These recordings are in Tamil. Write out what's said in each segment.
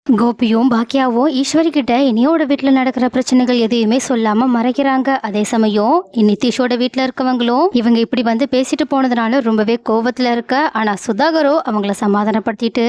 கோபியும் பாக்கியாவும் ஈஸ்வரி கிட்ட இனியோட வீட்டுல நடக்கிற பிரச்சனைகள் எதையுமே சொல்லாம மறைக்கிறாங்க. அதே சமயம் நிதிஷோட வீட்டுல இருக்கவங்களும் இவங்க இப்படி வந்து பேசிட்டு போனதுனால ரொம்பவே கோவத்துல இருக்க. ஆனா சுதாகரோ அவங்கள சமாதானப்படுத்திட்டு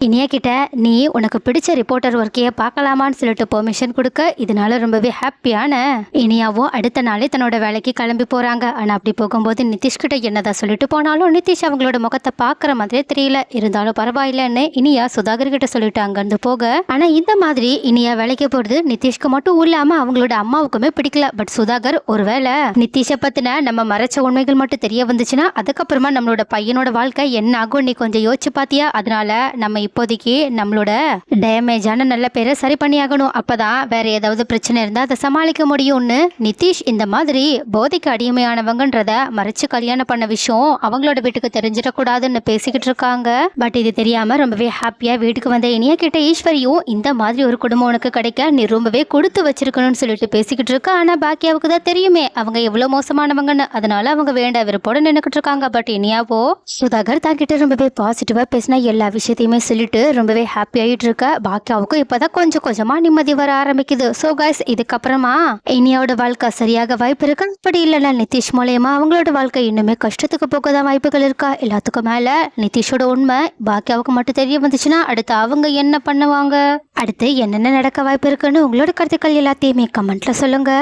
இனியா கிட்ட நீ உனக்கு பிடிச்ச ரிப்போர்ட்டர் ஒர்க்கைய பார்க்கலாமான்னு சொல்லிட்டு பெர்மிஷன் கொடுக்க, இதனால ரொம்பவே ஹாப்பியான இனியாவும் அடுத்த நாளே தன்னோட வேலைக்கு கிளம்பி போறாங்க. ஆனா அப்படி போகும்போது நிதிஷ் கிட்ட என்னதான் சொல்லிட்டு போனாலும் நிதிஷ் அவங்களோட முகத்தை பாக்குற மாதிரியே தெரியல. இருந்தாலும் பரவாயில்லன்னு இனியா சுதாகர் கிட்ட சொல்லிட்டு அங்கிருந்து போக, ஆனா இந்த மாதிரி இனியா வேலைக்கு போறது நிதிஷ்க்கு மட்டும் இல்லாம அவங்களோட அம்மாவுக்குமே பிடிக்கல. பட் சுதாகர் ஒருவேளை நிதிஷை பத்தின நம்ம மறைச்ச உண்மைகள் மட்டும் தெரிய வந்துச்சுன்னா அதுக்கப்புறமா நம்மளோட பையனோட வாழ்க்கை என்ன ஆகும் நீ கொஞ்சம் யோசிச்சு பாத்தியா? அதனால நம்ம இப்போதைக்கு நம்மளோட டேமேஜான நல்ல பேரை சரி பண்ணி ஆகணும். அப்பதான் வேற ஏதாவது பிரச்சனை இருந்தா அதை சமாளிக்க முடியும்னு நிதிஷ் இந்த மாதிரி போதைக்கு அடிமையானவங்கன்றத மறைச்சு கல்யாணம் பண்ண விஷயம் அவங்களோட வீட்டுக்கு தெரிஞ்சிடக்கூடாதுன்னு பேசிக்கிட்டு இருக்காங்க. பட் இது தெரியாம ரொம்பவே ஹாப்பியா வீட்டுக்கு வந்த இனியா கிட்ட ஈஸ்வரியும் இந்த மாதிரி ஒரு குடும்பம் உனக்கு கிடைக்க நீ ரொம்பவே கொடுத்து வச்சிருக்கணும்னு சொல்லிட்டு பேசிக்கிட்டு இருக்க. ஆனா பாக்கியாவுக்கு தான் தெரியுமே அவங்க எவ்வளவு மோசமானவங்கன்னு. அதனால அவங்க வேண்ட விருப்போட நின்னுக்கிட்டு இருக்காங்க. பட் இனியாவோ சுதாகர் தாங்கிட்ட ரொம்பவே பாசிட்டிவா பேசினா எல்லா விஷயத்தையுமே சொல்லிட்டு ரொம்பவே ஹாப்பி ஆயிட்டு இருக்க. பாக்கியாவுக்கும் இப்பதான் கொஞ்சம் கொஞ்சமா நிம்மதி வர ஆரம்பிக்குது. சோ கைஸ், இதுக்கப்புறமா இனியாவோட வாழ்க்கை சரியாக வாய்ப்பு இருக்கு. அப்படி இல்லைன்னா நிதிஷ் மூலயமா அவங்களோட வாழ்க்கை இன்னுமே கஷ்டத்துக்கு போகதான் வாய்ப்புகள் இருக்கா? எல்லாத்துக்கும் மேல நிதிஷோட உண்மை பாக்கியாவுக்கு மட்டும் தெரிய வந்துச்சுன்னா அடுத்து அவங்க என்ன பண்ணுவாங்க, அடுத்து என்னென்ன நடக்க வாய்ப்பு இருக்குன்னு உங்களோட கருத்துக்கள் எல்லாத்தையுமே கமெண்ட்ல சொல்லுங்க.